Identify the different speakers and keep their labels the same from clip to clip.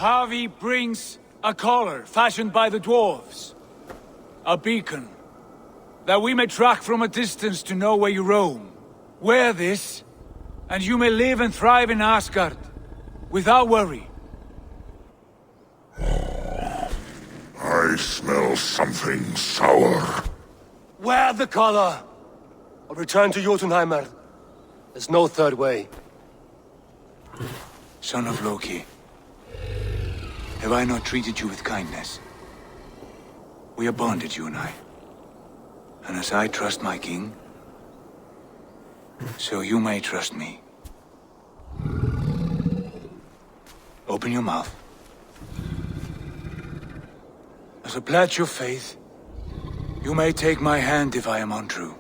Speaker 1: Havi brings a collar fashioned by the dwarves. A beacon, that we may track from a distance to know where you roam. Wear this, and you may live and thrive in Asgard, without worry.
Speaker 2: I smell something sour.
Speaker 3: Wear the collar, or return to Jotunheimer. There's no third way.
Speaker 1: Son of Loki, have I not treated you with kindness? We are bonded, you and I. And as I trust my king, so you may trust me. Open your mouth. As a pledge of faith, you may take my hand if I am untrue.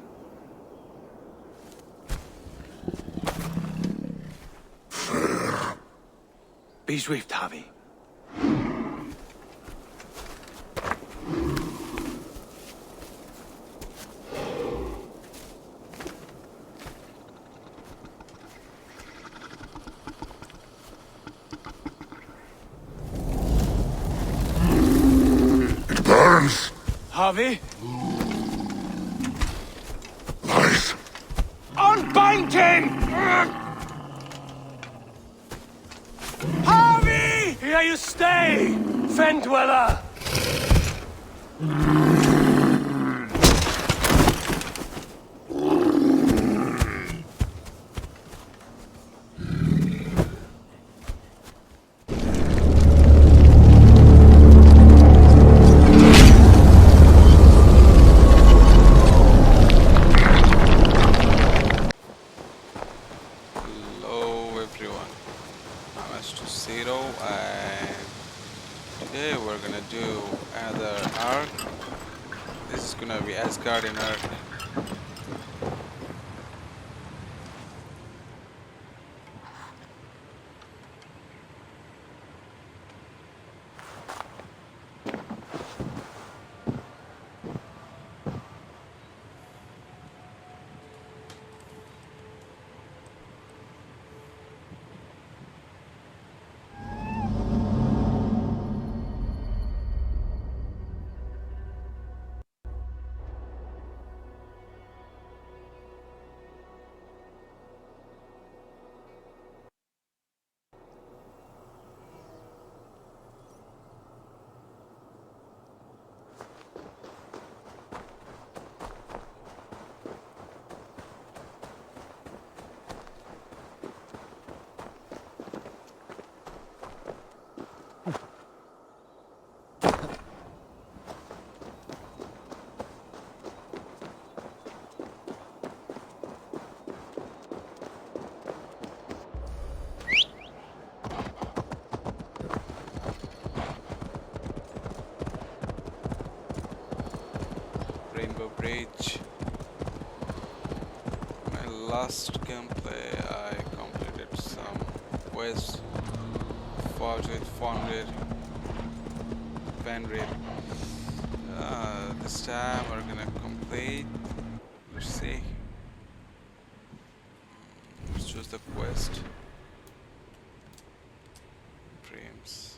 Speaker 2: Fair.
Speaker 1: Be swift, Havi.
Speaker 2: It burns.
Speaker 1: Havi?
Speaker 2: Lies.
Speaker 1: Unbind him! Havi! Here you stay!
Speaker 3: Fen dweller!
Speaker 4: Hello everyone, I'm Zero and today we're gonna do another arc. This is gonna be Asgardian arc. Rainbow Bridge. My last gameplay I completed some quests, fought with Fenrir. This time we're gonna complete. Let's see. Let's choose the quest. Dreams.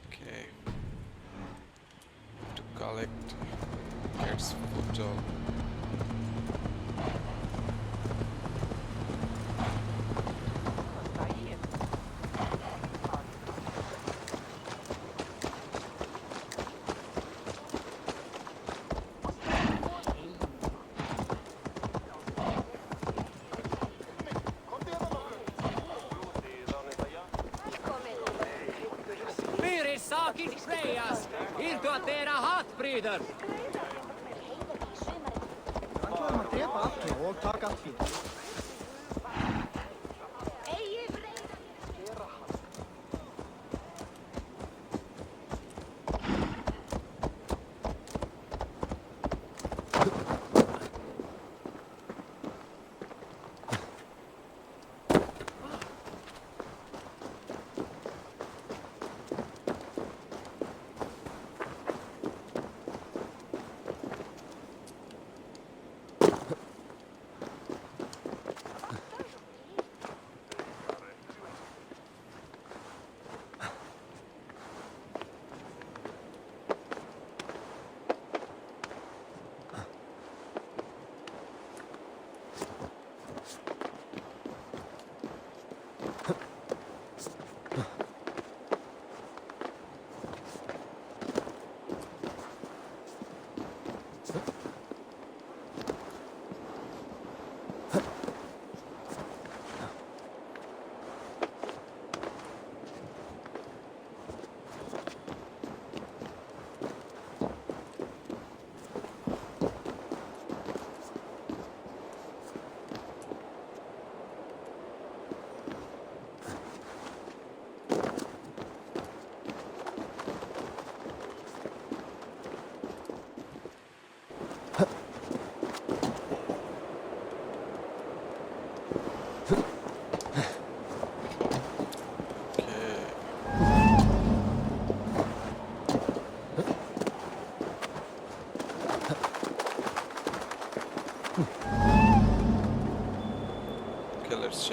Speaker 4: Okay. To collect Cat's photo.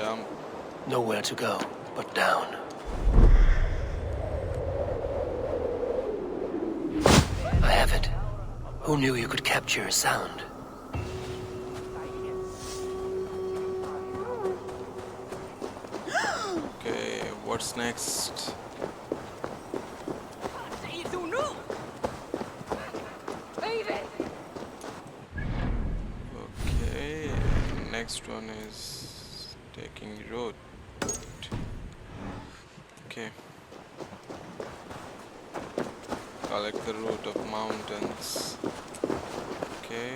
Speaker 4: jump.
Speaker 3: Nowhere to go but down. I have it. Who knew you could capture a sound?
Speaker 4: Okay, what's next? Okay, next one is taking road. Okay. Collect the root of mountains. Okay.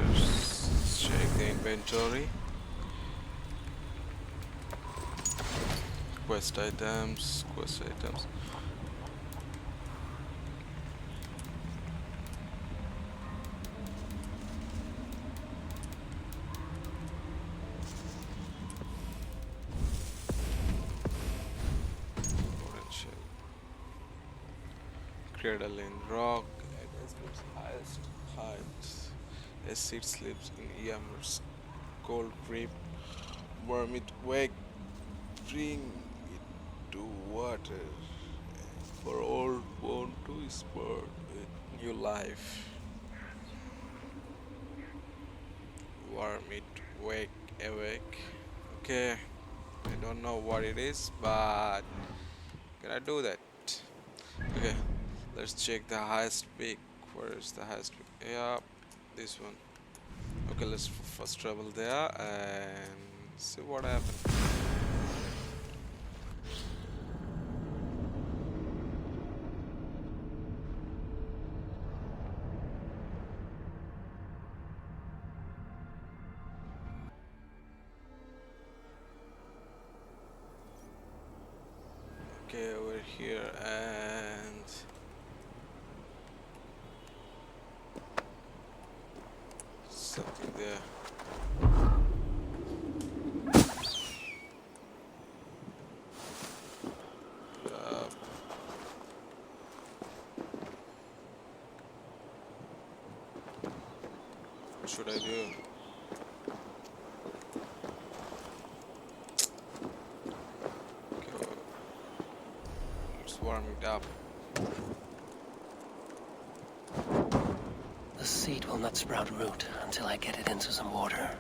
Speaker 4: Let's check the inventory. Quest items. Cradle in rock at Asgard's highest heights. A seed sleeps in Ymir's cold grip. Worm it wake, bring it to water. For old bone to spur with new life. Worm it wake, awake. Okay, I don't know what it is, but can I do that? Okay. Let's check the highest peak. Where is the highest peak? Yeah, this one. Okay, let's first travel there and see what happens. Okay, we're here and something there. What should I do? Okay, let's warm it up.
Speaker 3: The seed will not sprout root until I get it into some water.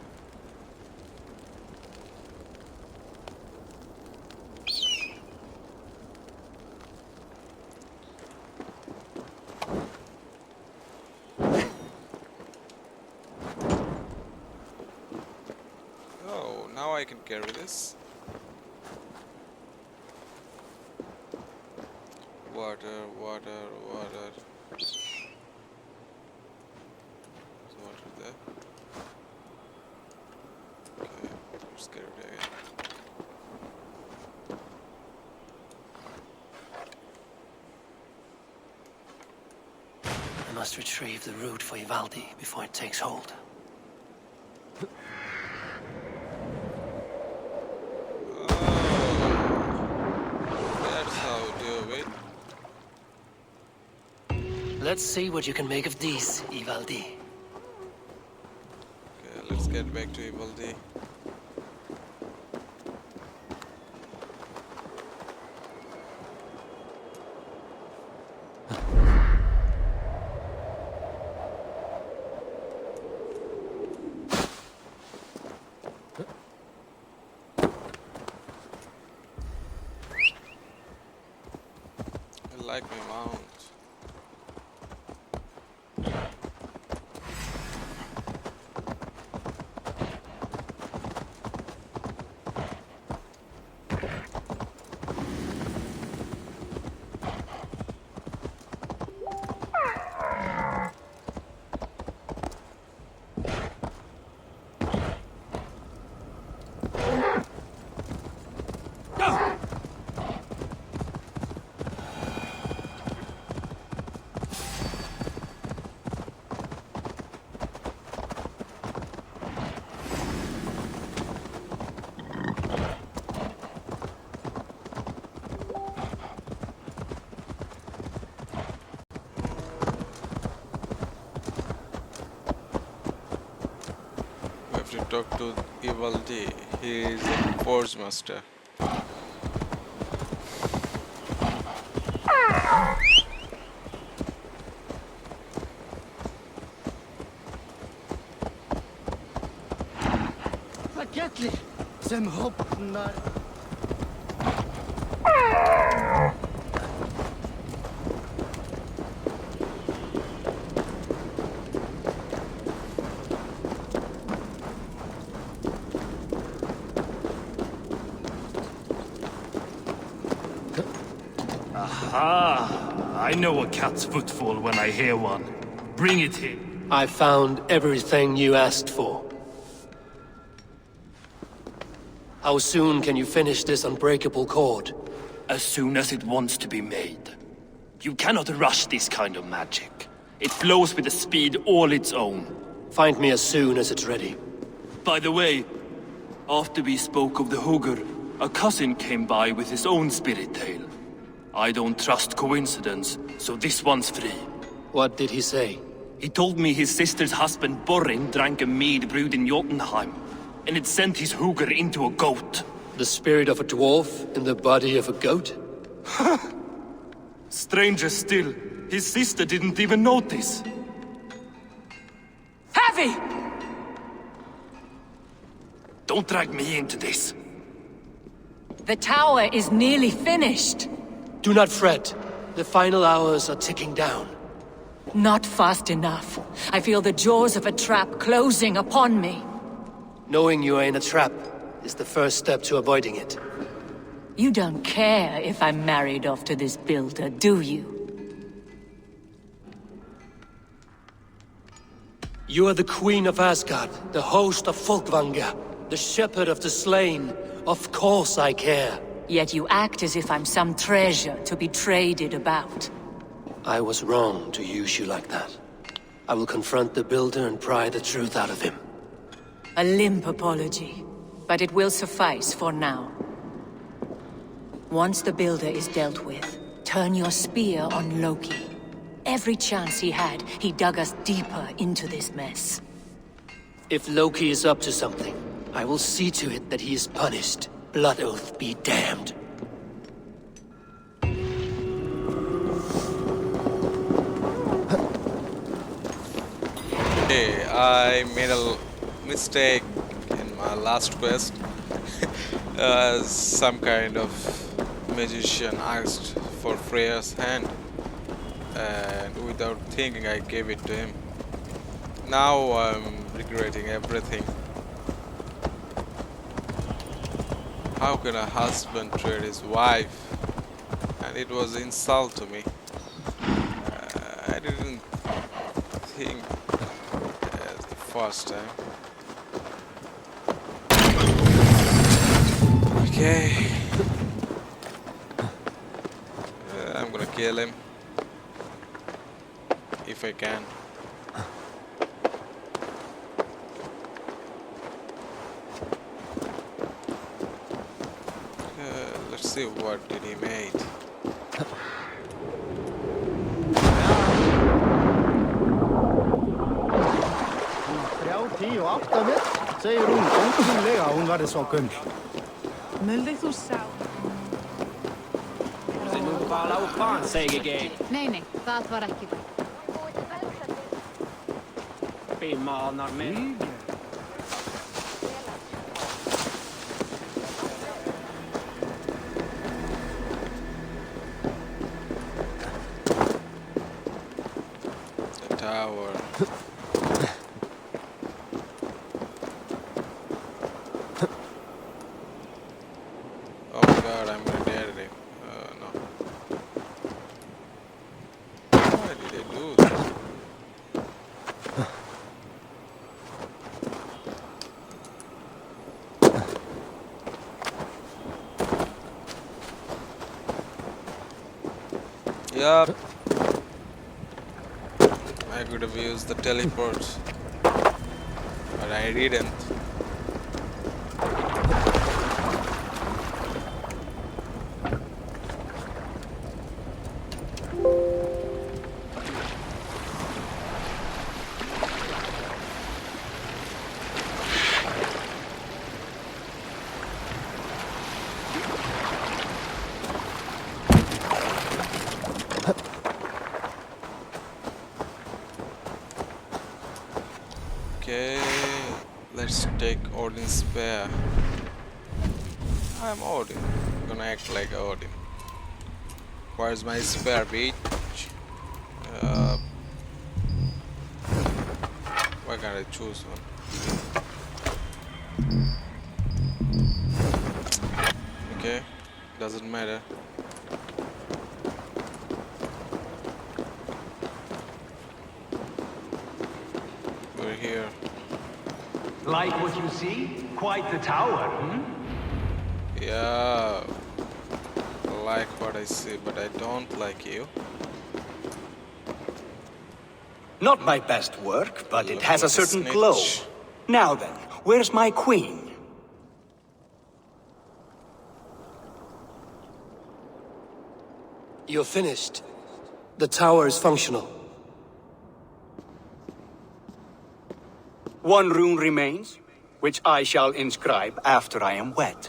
Speaker 4: Oh, now I can carry this. Water. There's water there. Okay, let's get it again.
Speaker 3: I must retrieve the root for Ivaldi before it takes hold.
Speaker 4: That's how we do it.
Speaker 3: Let's see what you can make of these, Ivaldi.
Speaker 4: Okay, let's get back to Ivaldi. I like my mount. talk to Ivaldi. He is a forge master.
Speaker 5: Pakettli sem hopnar.
Speaker 6: I know a cat's footfall when I hear one. Bring it in.
Speaker 3: I found everything you asked for. How soon can you finish this unbreakable cord?
Speaker 6: As soon as it wants to be made. You cannot rush this kind of magic. It flows with a speed all its own.
Speaker 3: Find me as soon as it's ready.
Speaker 6: By the way, after we spoke of the Hugr, a cousin came by with his own spirit tale. I don't trust coincidence, so this one's free.
Speaker 3: What did he say?
Speaker 6: He told me his sister's husband Borin drank a mead brewed in Jotunheim, and it sent his Hugr into a goat.
Speaker 3: The spirit of a dwarf in the body of a goat?
Speaker 6: Stranger still, his sister didn't even notice.
Speaker 7: Havi!
Speaker 6: Don't drag me into this.
Speaker 7: The tower is nearly finished.
Speaker 3: Do not fret. The final hours are ticking down.
Speaker 7: Not fast enough. I feel the jaws of a trap closing upon me.
Speaker 3: Knowing you are in a trap is the first step to avoiding it.
Speaker 7: You don't care if I'm married off to this builder, do you?
Speaker 3: You are the queen of Asgard, the host of Folkvanga, the shepherd of the slain. Of course I care.
Speaker 7: Yet you act as if I'm some treasure to be traded about.
Speaker 3: I was wrong to use you like that. I will confront the builder and pry the truth out of him.
Speaker 7: A limp apology, but it will suffice for now. Once the builder is dealt with, turn your spear on Loki. Every chance he had, he dug us deeper into this mess.
Speaker 3: If Loki is up to something, I will see to it that he is punished. Blood oath be damned.
Speaker 4: Okay, I made a mistake in my last quest. Some kind of magician asked for Freya's hand, and without thinking I gave it to him. Now I'm regretting everything. How can a husband trade his wife? And it was an insult to me. I didn't think the first time. Okay. I'm gonna kill him. If I can. Let's see what did he made.
Speaker 5: Segir hún ótrúlega að hún verði svo gömul.
Speaker 8: Mulli þú sá.
Speaker 9: Nei, það var ekki það.
Speaker 4: The tower. Oh my god, I'm gonna dare it. No. Why did they do that? Yup. I could have used the teleport, but I didn't. Let's take Odin's spear. I'm Odin. I'm gonna act like Odin. Where's my spear, bitch? Why can't I choose one? Okay, doesn't matter. We're here.
Speaker 10: Like what you see? Quite the tower, hmm?
Speaker 4: Yeah, I like what I see, but I don't like you.
Speaker 10: Not my best work, but it
Speaker 4: Look
Speaker 10: has a
Speaker 4: like a
Speaker 10: certain
Speaker 4: snitch.
Speaker 10: glow. Now then, where's my queen?
Speaker 3: You're finished. The tower is functional.
Speaker 10: One rune remains, which I shall inscribe after I am wet.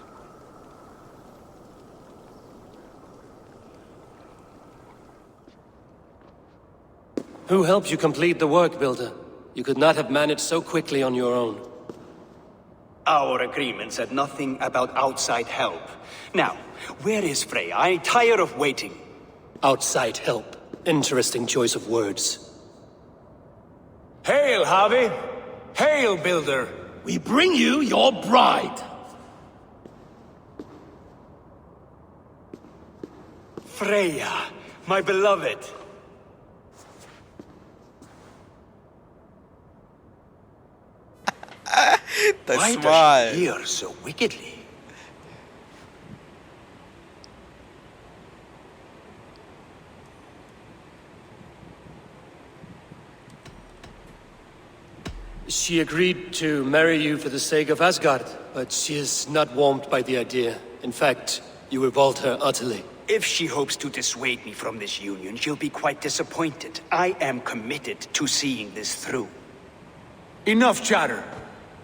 Speaker 3: Who helped you complete the work, Builder? You could not have managed so quickly on your own.
Speaker 10: Our agreement said nothing about outside help. Now, where is Freya? I'm tired of waiting.
Speaker 3: Outside help. Interesting choice of words.
Speaker 1: Hail, Havi! Hail, Builder!
Speaker 6: We bring you your bride.
Speaker 10: Freya, my beloved.
Speaker 4: The
Speaker 10: Why
Speaker 4: smile.
Speaker 10: does she hear so wickedly?
Speaker 3: She agreed to marry you for the sake of Asgard, but she is not warmed by the idea. In fact, you revolt her utterly.
Speaker 10: If she hopes to dissuade me from this union, she'll be quite disappointed. I am committed to seeing this through.
Speaker 1: Enough chatter.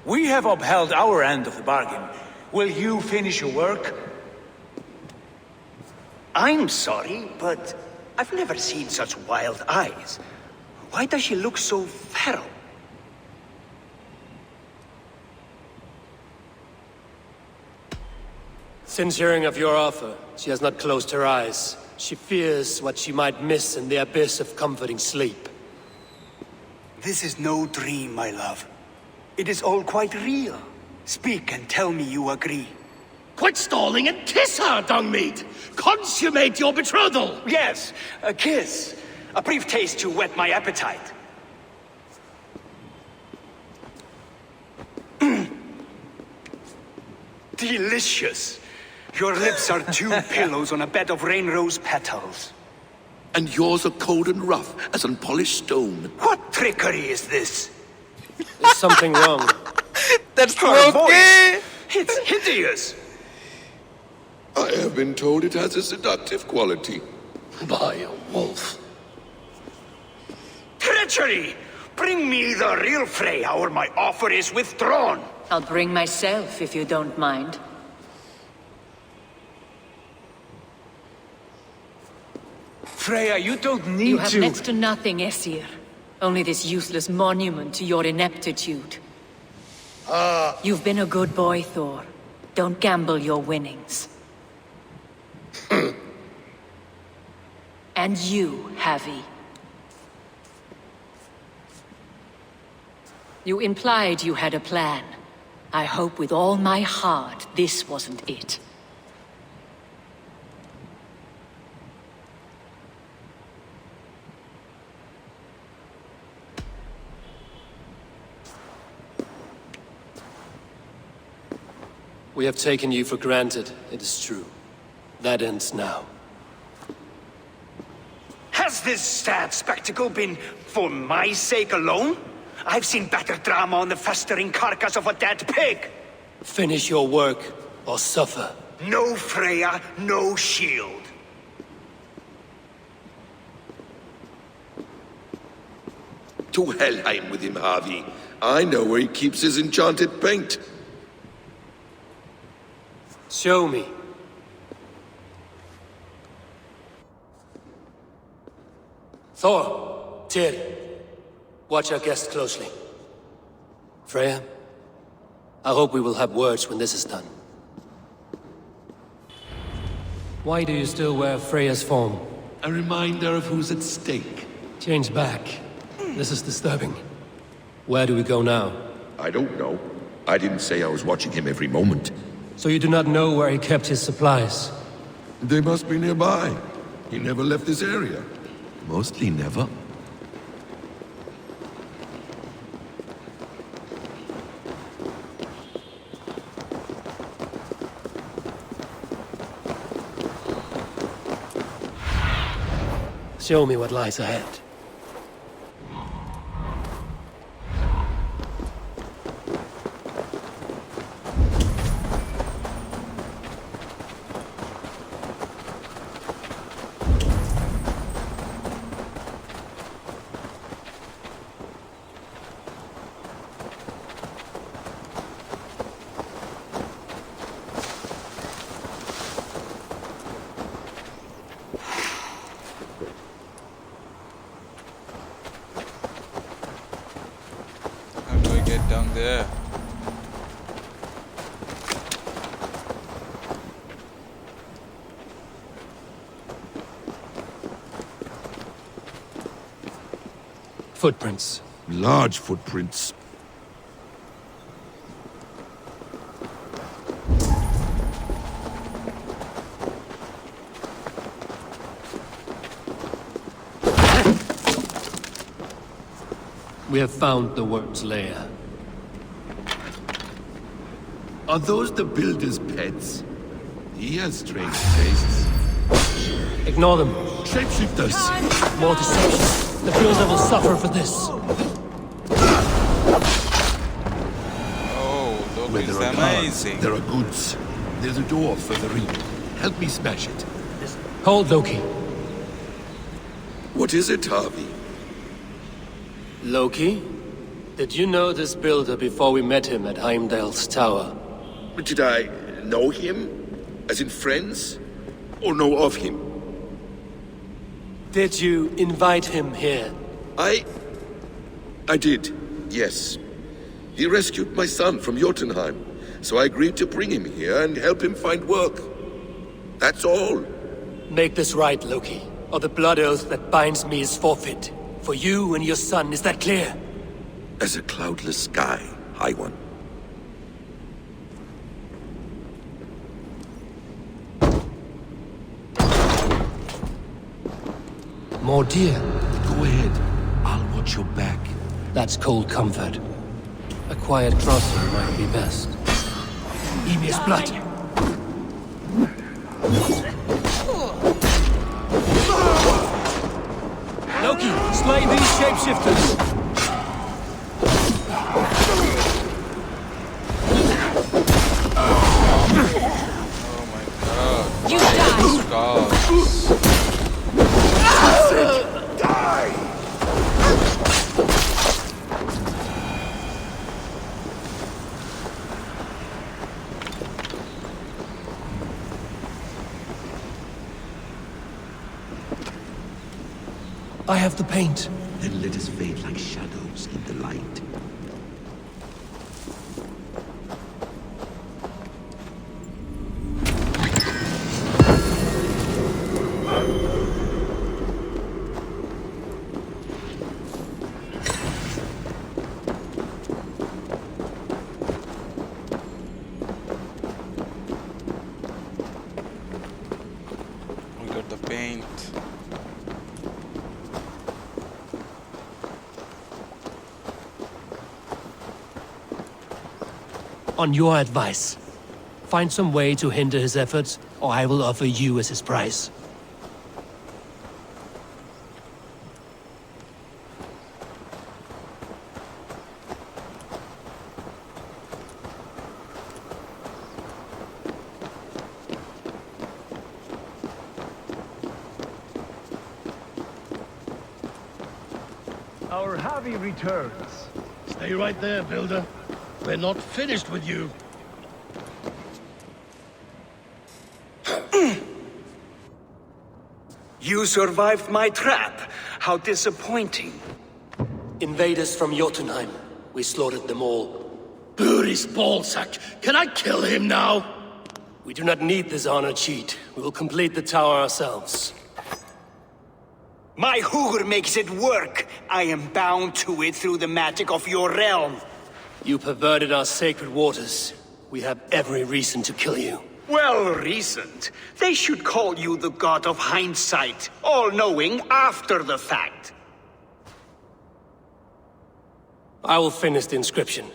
Speaker 1: We have upheld our end of the bargain. Will you finish your work?
Speaker 10: I'm sorry, but I've never seen such wild eyes. Why does she look so feral?
Speaker 3: Since hearing of your offer, she has not closed her eyes. She fears what she might miss in the abyss of comforting sleep.
Speaker 10: This is no dream, my love. It is all quite real. Speak and tell me you agree.
Speaker 6: Quit stalling and kiss her, Dungmeat! Consummate your betrothal!
Speaker 10: Yes, a kiss. A brief taste to whet my appetite. Delicious. Your lips are two pillows on a bed of rain rose petals.
Speaker 2: And yours are cold and rough as unpolished stone.
Speaker 10: What trickery is this?
Speaker 3: There's something wrong.
Speaker 4: That's
Speaker 10: Her
Speaker 4: Loki!
Speaker 10: voice! It's hideous!
Speaker 2: I have been told it has a seductive quality.
Speaker 6: By a wolf.
Speaker 10: Treachery! Bring me the real Freya or my offer is withdrawn!
Speaker 7: I'll bring myself if you don't mind.
Speaker 1: Freya, you don't need
Speaker 7: You have
Speaker 1: to...
Speaker 7: next to nothing, Aesir. Only this useless monument to your ineptitude. You've been a good boy, Thor. Don't gamble your winnings. And you, Havi. You implied you had a plan. I hope with all my heart this wasn't it.
Speaker 3: We have taken you for granted, it is true. That ends now.
Speaker 10: Has this sad spectacle been for my sake alone? I've seen better drama on the festering carcass of a dead pig!
Speaker 3: Finish your work, or suffer.
Speaker 10: No Freya, no shield.
Speaker 2: To Helheim with him, Havi. I know where he keeps his enchanted paint.
Speaker 3: Show me. Thor, Tyr, watch our guest closely. Freya, I hope we will have words when this is done. Why do you still wear Freya's form?
Speaker 2: A reminder of who's at stake.
Speaker 3: Change back. This is disturbing. Where do we go now?
Speaker 2: I don't know. I didn't say I was watching him every moment.
Speaker 3: So you do not know where he kept his supplies?
Speaker 2: They must be nearby. He never left this area. Mostly never.
Speaker 3: Show me what lies ahead.
Speaker 4: How do I get down there?
Speaker 3: Footprints.
Speaker 2: Large footprints.
Speaker 3: We have found the worm's lair.
Speaker 2: Are those the builder's pets? He has strange tastes.
Speaker 3: Ignore them.
Speaker 2: Shapeshifters!
Speaker 3: More deception. The builder will suffer for this.
Speaker 4: Oh, Loki
Speaker 2: Where
Speaker 4: is
Speaker 2: there are
Speaker 4: amazing.
Speaker 2: guards, there are goods. There's a door further in. Help me smash it.
Speaker 3: Hold, Loki.
Speaker 2: What is it, Havi?
Speaker 3: Loki? Did you know this builder before we met him at Heimdall's tower?
Speaker 2: Did I know him? As in friends? Or know of him?
Speaker 3: Did you invite him here?
Speaker 2: I did, yes. He rescued my son from Jotunheim, so I agreed to bring him here and help him find work. That's all.
Speaker 3: Make this right, Loki, or the blood oath that binds me is forfeit. For you and your son, is that clear?
Speaker 2: As a cloudless sky, High One.
Speaker 3: More deer.
Speaker 2: Go ahead. I'll watch your back.
Speaker 3: That's cold comfort. A quiet crossing might be best. Emir's blood. Loki, slay these shapeshifters!
Speaker 4: Oh my god.
Speaker 7: You die!
Speaker 4: Scars.
Speaker 2: Die!
Speaker 3: I have the paint.
Speaker 2: Then let us fade like shadows in the light.
Speaker 4: We got the paint.
Speaker 3: On your advice, find some way to hinder his efforts, or I will offer you as his price.
Speaker 5: Our Havi returns. Stay right there, Builder. We're not finished with you.
Speaker 10: You survived my trap. How disappointing.
Speaker 3: Invaders from Jotunheim. We slaughtered them all.
Speaker 5: Buris ballsack! Can I kill him now?
Speaker 3: We do not need this honor cheat. We will complete the tower ourselves.
Speaker 10: My Hugr makes it work. I am bound to it through the magic of your realm.
Speaker 3: You perverted our sacred waters. We have every reason to kill you.
Speaker 10: Well reasoned. They should call you the god of hindsight, all-knowing after the fact.
Speaker 3: I will finish the inscription.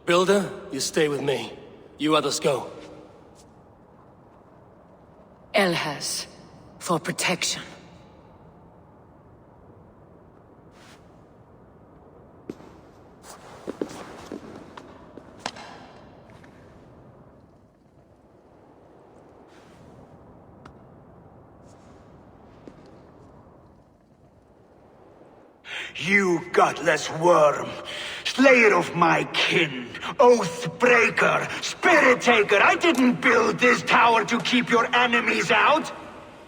Speaker 3: Builder, you stay with me. You others go.
Speaker 7: Elhas, for protection.
Speaker 10: You godless worm, slayer of my kin, oath breaker, spirit taker, I didn't build this tower to keep your enemies out.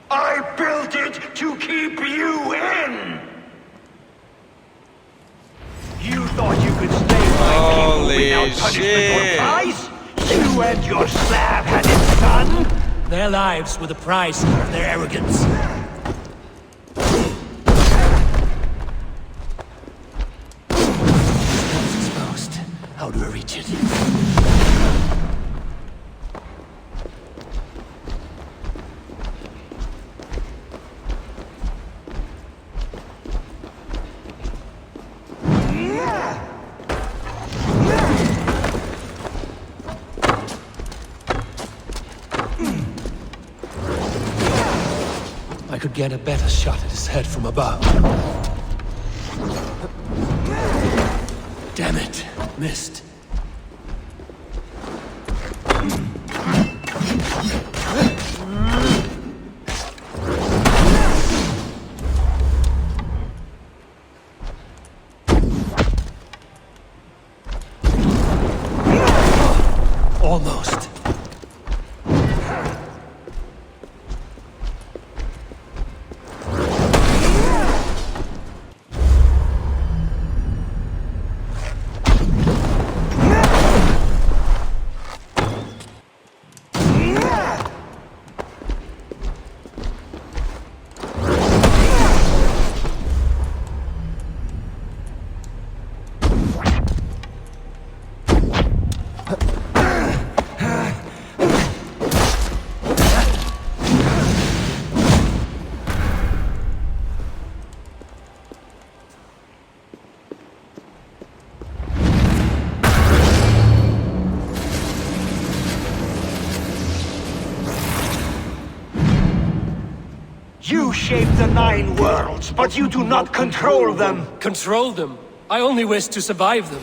Speaker 10: I built it to keep you in. You thought you could stay my people without punishment or prize? You and your slab-headed son?
Speaker 5: Their lives were the price of their arrogance. How do I reach it? I could get a better shot at his head from above. Damn it. Missed. Almost.
Speaker 10: You shape the 9 worlds, but you do not control them.
Speaker 3: Control them? I only wish to survive them.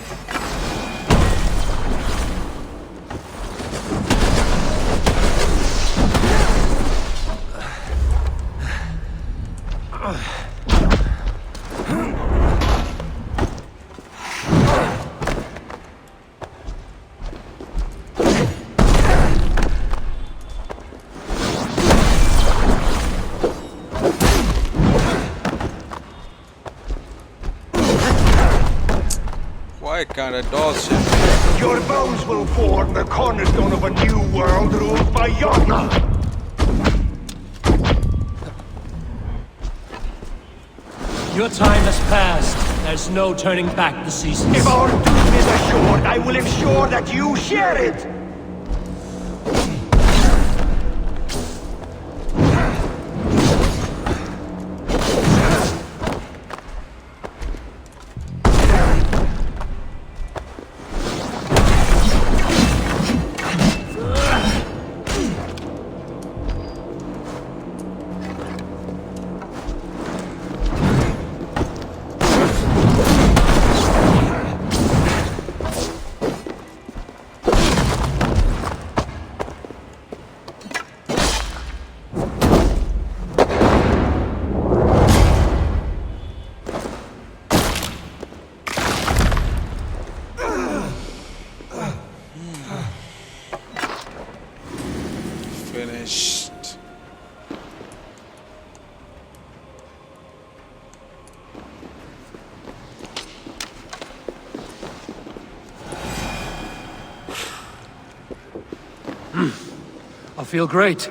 Speaker 4: Why can't a doll ship?
Speaker 10: Your bones will form the cornerstone of a new world ruled by Jotnar.
Speaker 5: Your time has passed. There's no turning back the seasons.
Speaker 10: If our doom is assured, I will ensure that you share it.
Speaker 3: I feel great.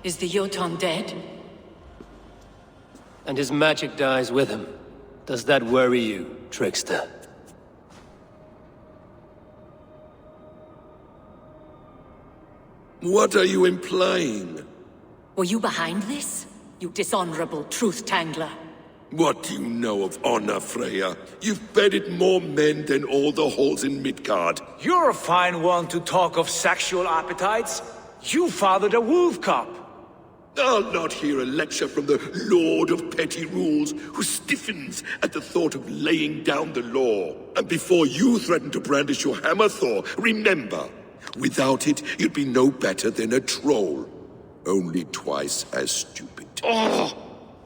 Speaker 7: Is the Jotun dead?
Speaker 3: And his magic dies with him. Does that worry you, trickster?
Speaker 2: What are you implying?
Speaker 7: Were you behind this? You dishonorable truth-tangler.
Speaker 2: What do you know of honor, Freya? You've bedded more men than all the halls in Midgard.
Speaker 1: You're a fine one to talk of sexual appetites. You fathered a wolf cub.
Speaker 2: I'll not hear a lecture from the Lord of Petty Rules, who stiffens at the thought of laying down the law. And before you threaten to brandish your hammer, Thor, remember, without it, you'd be no better than a troll. Only twice as stupid.
Speaker 3: Oh!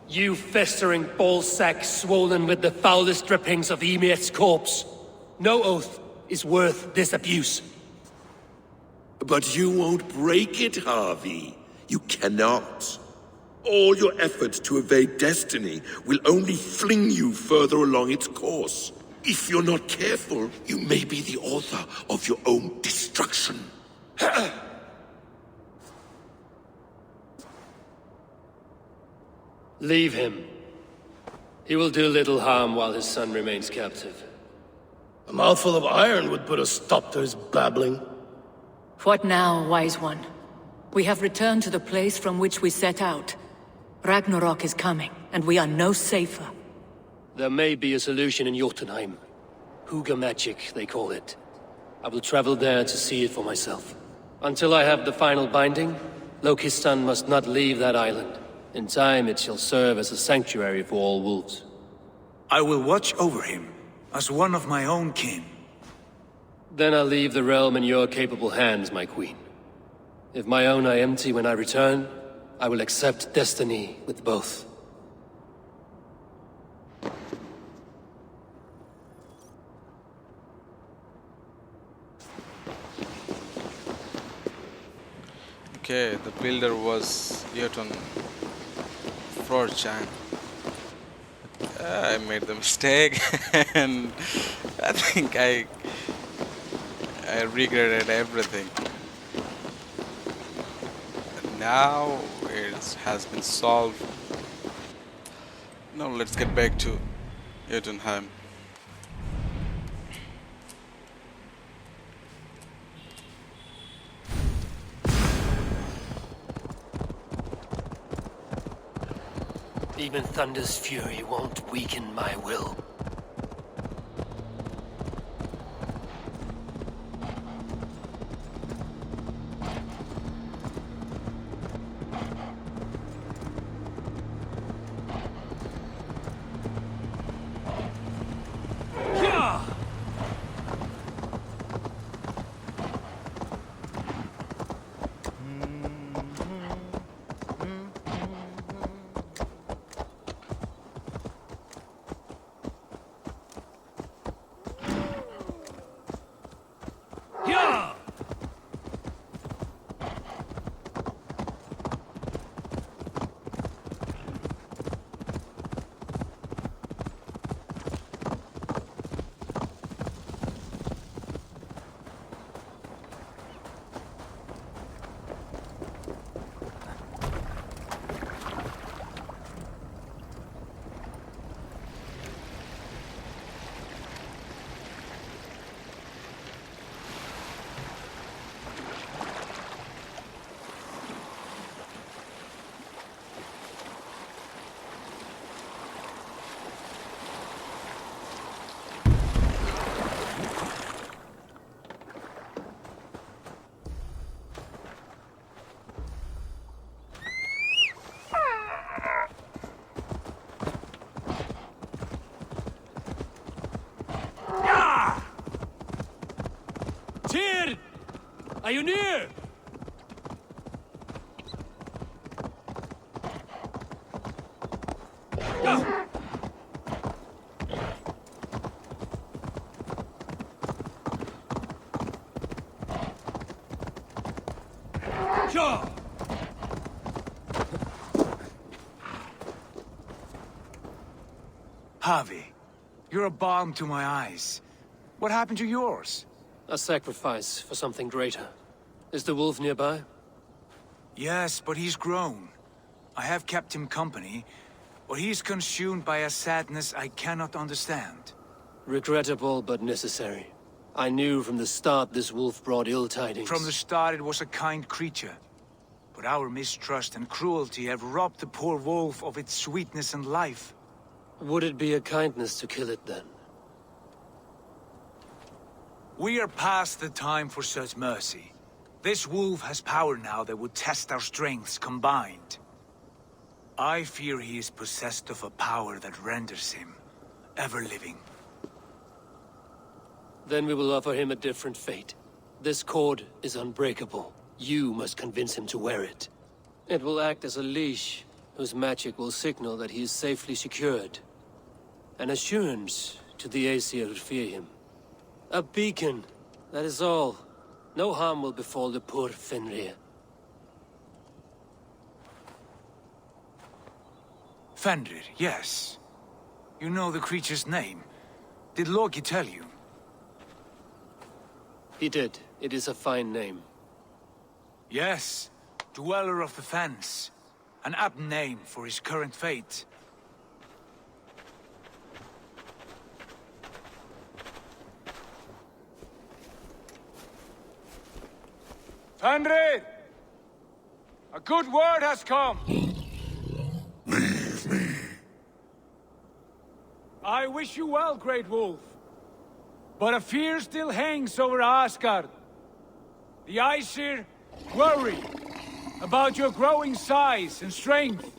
Speaker 3: You festering ballsack swollen with the foulest drippings of Ymir's corpse. No oath is worth this abuse.
Speaker 2: But you won't break it, Havi. You cannot. All your efforts to evade destiny will only fling you further along its course. If you're not careful, you may be the author of your own destruction.
Speaker 3: Leave him. He will do little harm while his son remains captive.
Speaker 5: A mouthful of iron would put a stop to his babbling.
Speaker 7: What now, wise one? We have returned to the place from which we set out. Ragnarok is coming, and we are no safer.
Speaker 3: There may be a solution in Jotunheim. Hugger magic, they call it. I will travel there to see it for myself. Until I have the final binding, Loki's son must not leave that island. In time, it shall serve as a sanctuary for all wolves.
Speaker 1: I will watch over him, as one of my own kin.
Speaker 3: Then I'll leave the realm in your capable hands, my queen. If my own are empty when I return, I will accept destiny with both.
Speaker 4: Okay, the builder was Jotun Frorchan. I made the mistake and I think I regretted everything. Now it has been solved. Now let's get back to Jotunheim.
Speaker 3: Even Thunder's fury won't weaken my will. Are you near?
Speaker 1: Havi, you're a balm to my eyes. What happened to yours?
Speaker 3: A sacrifice for something greater. Is the wolf nearby?
Speaker 1: Yes, but he's grown. I have kept him company, but he's consumed by a sadness I cannot understand.
Speaker 3: Regrettable, but necessary. I knew from the start this wolf brought ill tidings.
Speaker 1: From the start it was a kind creature. But our mistrust and cruelty have robbed the poor wolf of its sweetness and life.
Speaker 3: Would it be a kindness to kill it, then?
Speaker 1: We are past the time for such mercy. This wolf has power now that would test our strengths combined. I fear he is possessed of a power that renders him ever-living.
Speaker 3: Then we will offer him a different fate. This cord is unbreakable. You must convince him to wear it. It will act as a leash, whose magic will signal that he is safely secured. An assurance to the Aesir who fear him. A beacon, that is all. No harm will befall the poor Fenrir.
Speaker 1: Fenrir, yes. You know the creature's name. Did Loki tell you?
Speaker 3: He did. It is a fine name.
Speaker 1: Yes. Dweller of the Fens. An apt name for his current fate. Fenrir! A good word has come!
Speaker 2: Leave me.
Speaker 1: I wish you well, Great Wolf. But a fear still hangs over Asgard. The Aesir worry about your growing size and strength.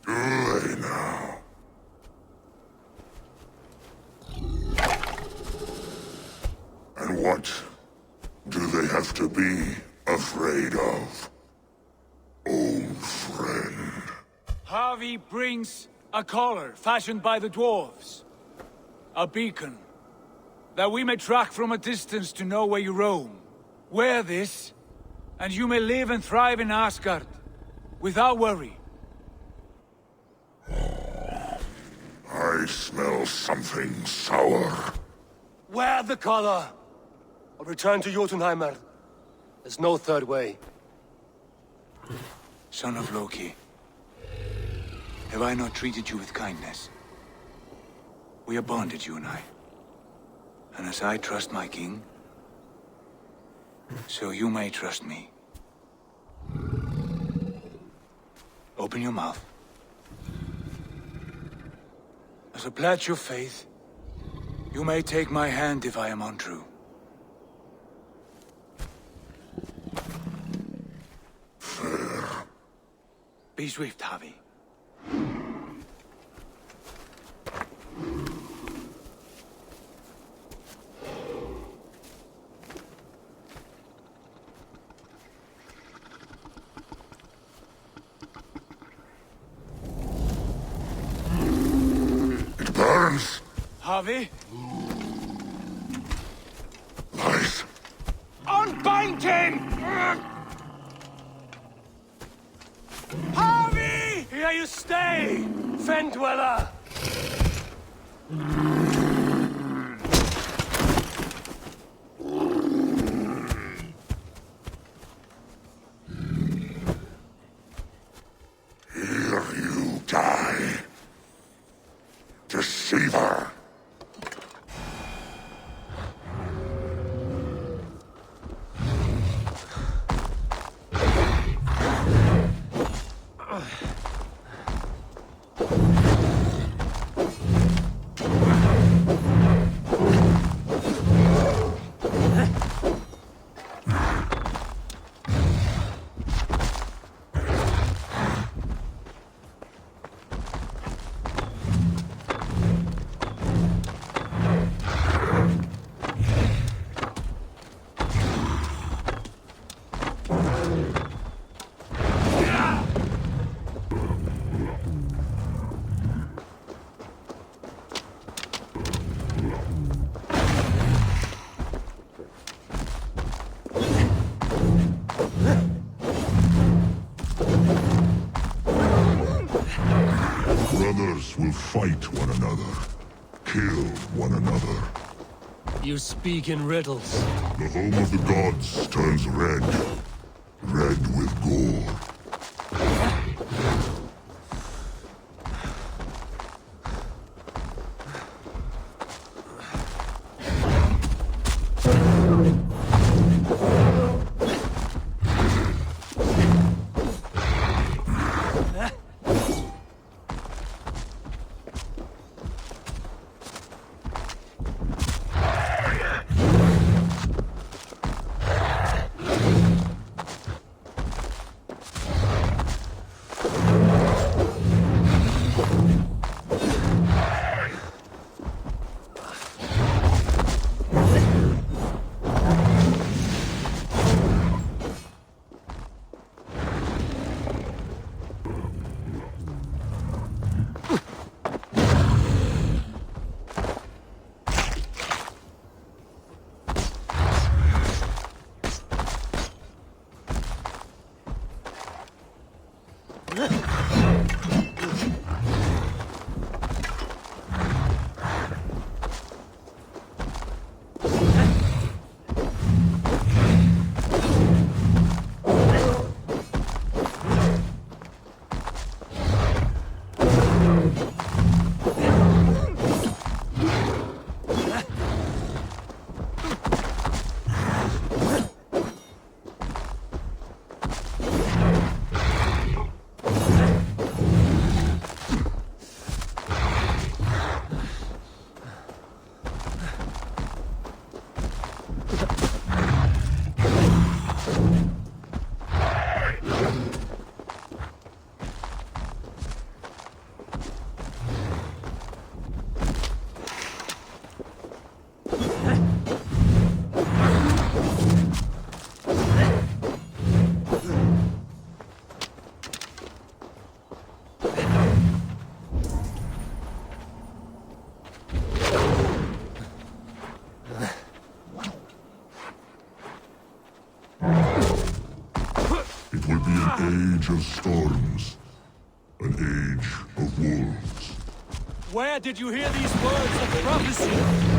Speaker 2: Do they now? And what do they have to be afraid of? Old friend.
Speaker 1: Havi brings a collar fashioned by the dwarves. A beacon, that we may track from a distance to know where you roam. Wear this, and you may live and thrive in Asgard, without worry.
Speaker 2: I smell something sour.
Speaker 3: Wear the collar! Or return to Jotunheimer. There's no third way.
Speaker 1: Son of Loki, have I not treated you with kindness? We are bonded, you and I. And as I trust my king, so you may trust me. Open your mouth. As a pledge of faith, you may take my hand if I am untrue.
Speaker 2: Fair.
Speaker 1: Be swift, Havi.
Speaker 2: It burns.
Speaker 1: Havi?
Speaker 2: Lies.
Speaker 1: Unbind him! Havi!
Speaker 3: Here you stay, Fen Dweller!
Speaker 2: Here you die. Deceiver. will fight one another, kill one another.
Speaker 3: You speak in riddles.
Speaker 2: The home of the gods turns red. Red with gore. Age of storms. An age of wolves.
Speaker 1: Where did you hear these words of prophecy?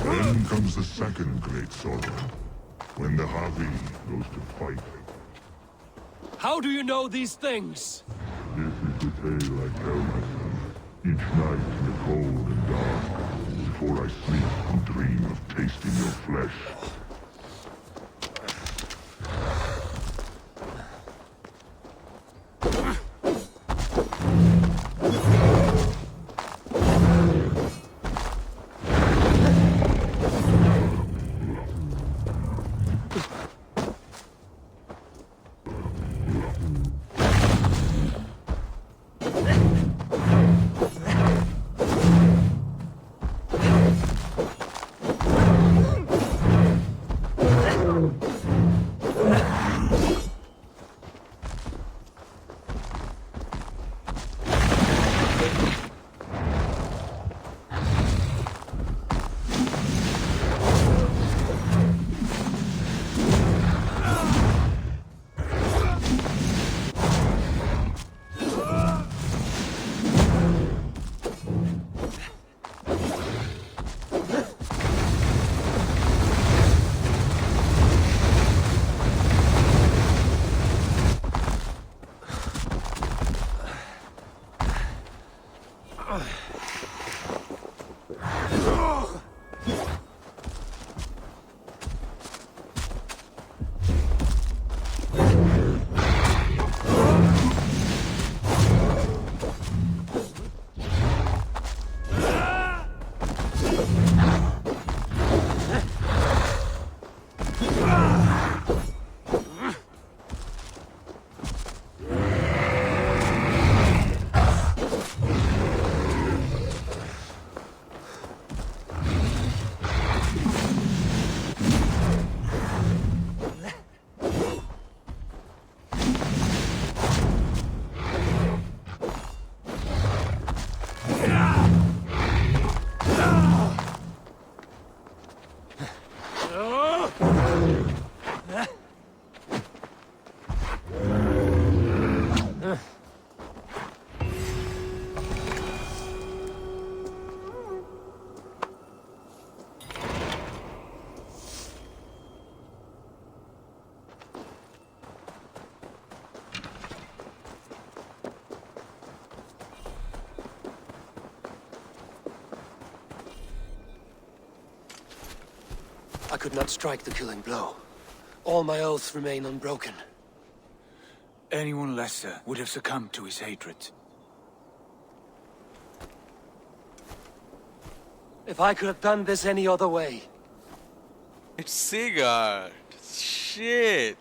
Speaker 2: Then comes the second great sorrow, when the Havi goes to fight.
Speaker 3: How do you know these things?
Speaker 2: This is the tale I tell myself, each night in the cold and dark, before I sleep and dream of tasting your flesh.
Speaker 3: I could not strike the killing blow. All my oaths remain unbroken.
Speaker 1: Anyone lesser would have succumbed to his hatred.
Speaker 3: If I could have done this any other way.
Speaker 4: It's Sigurd. Shit.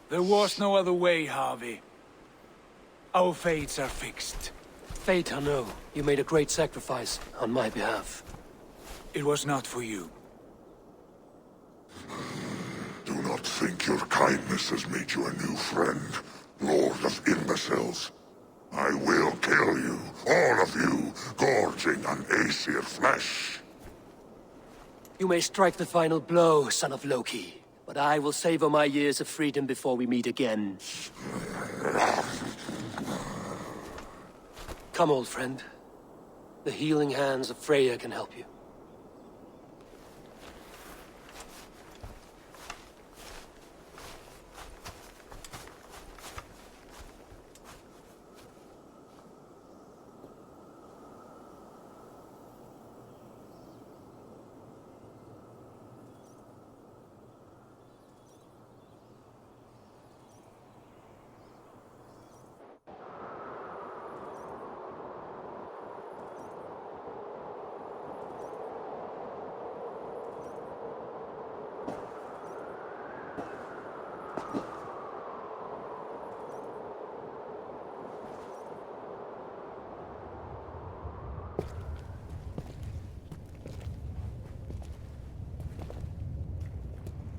Speaker 1: There was no other way, Havi. Our fates are fixed.
Speaker 3: Fate, I know. You made a great sacrifice on my behalf.
Speaker 1: It was not for you.
Speaker 2: Do not think your kindness has made you a new friend, Lord of Imbeciles. I will kill you, all of you, gorging on Aesir flesh.
Speaker 3: You may strike the final blow, son of Loki, but I will savor my years of freedom before we meet again. Come, old friend. The healing hands of Freya can help you.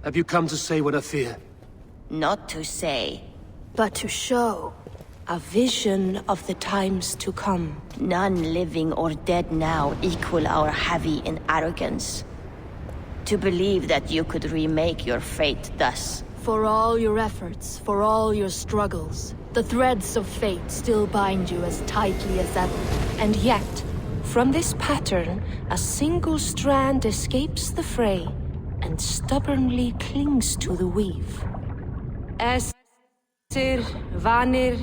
Speaker 3: Have you come to say what I fear?
Speaker 11: Not to say, but to show. A vision of the times to come. None living or dead now equal our Havi in arrogance. To believe that you could remake your fate thus.
Speaker 12: For all your efforts, for all your struggles, the threads of fate still bind you as tightly as ever. And yet,
Speaker 11: From this pattern, a single strand escapes the fray and stubbornly clings to the weave. Esir, Vanir,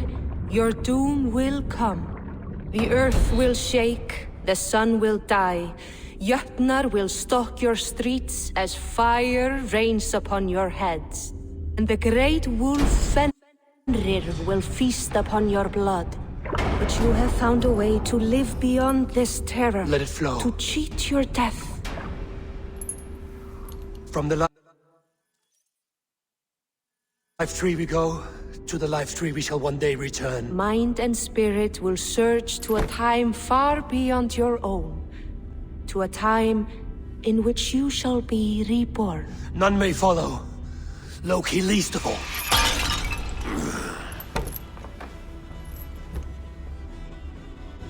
Speaker 11: your doom will come. The earth will shake, the sun will die. Jötnar will stalk your streets as fire rains upon your heads. And the great wolf Fenrir will feast upon your blood. But you have found a way to live beyond this terror.
Speaker 5: Let it flow.
Speaker 11: To cheat your death.
Speaker 5: From the life tree we go, to the life tree we shall one day return.
Speaker 11: Mind and spirit will surge to a time far beyond your own. To a time in which you shall be reborn.
Speaker 5: None may follow. Loki least of all.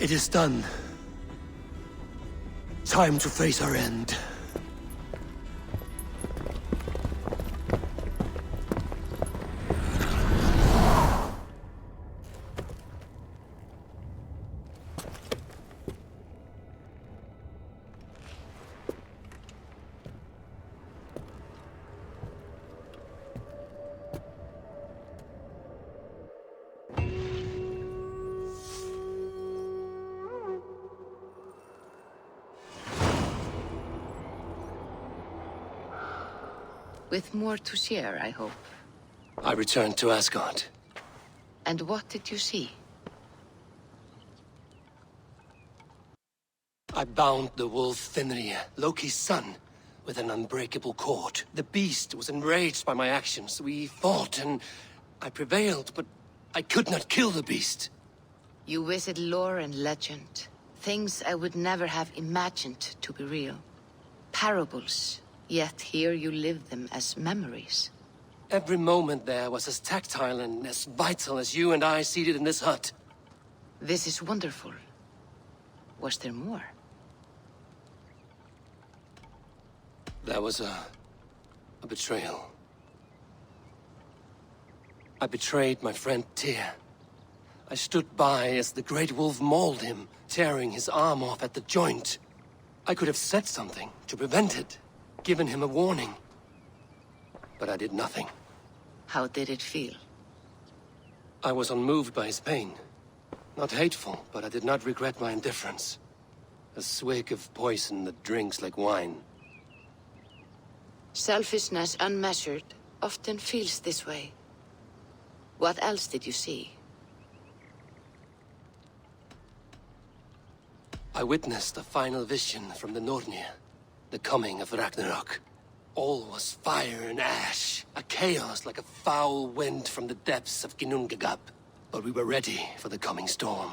Speaker 5: It is done. Time to face our end.
Speaker 13: With more to share, I hope.
Speaker 3: I returned to Asgard.
Speaker 13: And what did you see?
Speaker 3: I bound the wolf Fenrir, Loki's son, with an unbreakable cord. The beast was enraged by my actions. We fought and I prevailed, but I could not kill the beast.
Speaker 13: You visit lore and legend. Things I would never have imagined to be real. Parables. Yet here you live them as memories.
Speaker 3: Every moment there was as tactile and as vital as you and I seated in this hut.
Speaker 13: This is wonderful. Was there more?
Speaker 3: There was a betrayal. I betrayed my friend Tyr. I stood by as the great wolf mauled him, tearing his arm off at the joint. I could have said something to prevent it. Given him a warning. But I did nothing.
Speaker 13: How did it feel?
Speaker 3: I was unmoved by his pain. Not hateful, but I did not regret my indifference. A swig of poison that drinks like wine.
Speaker 13: Selfishness unmeasured often feels this way. What else did you see?
Speaker 3: I witnessed a final vision from the Nornir. The coming of Ragnarok. All was fire and ash, a chaos like a foul wind from the depths of Ginnungagap. But we were ready for the coming storm.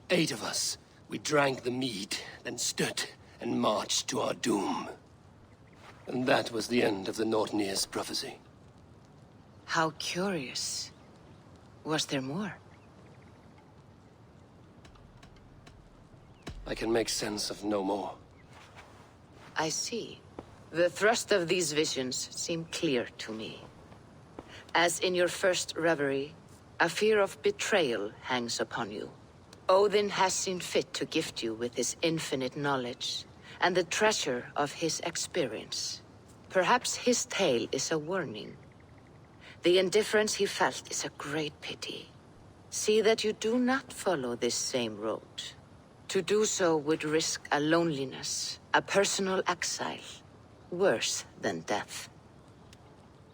Speaker 3: 8 of us, we drank the mead, then stood and marched to our doom. And that was the end of the Nornir's prophecy.
Speaker 13: How curious. Was there more?
Speaker 3: I can make sense of no more.
Speaker 13: I see. The thrust of these visions seem clear to me. As in your first reverie, a fear of betrayal hangs upon you. Odin has seen fit to gift you with his infinite knowledge, and the treasure of his experience. Perhaps his tale is a warning. The indifference he felt is a great pity. See that you do not follow this same road. To do so would risk a loneliness, a personal exile, worse than death.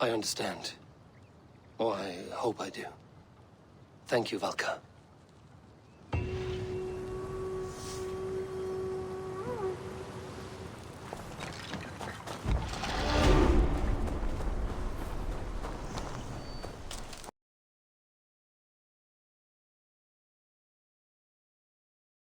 Speaker 3: I understand. Or I hope I do. Thank you, Valka.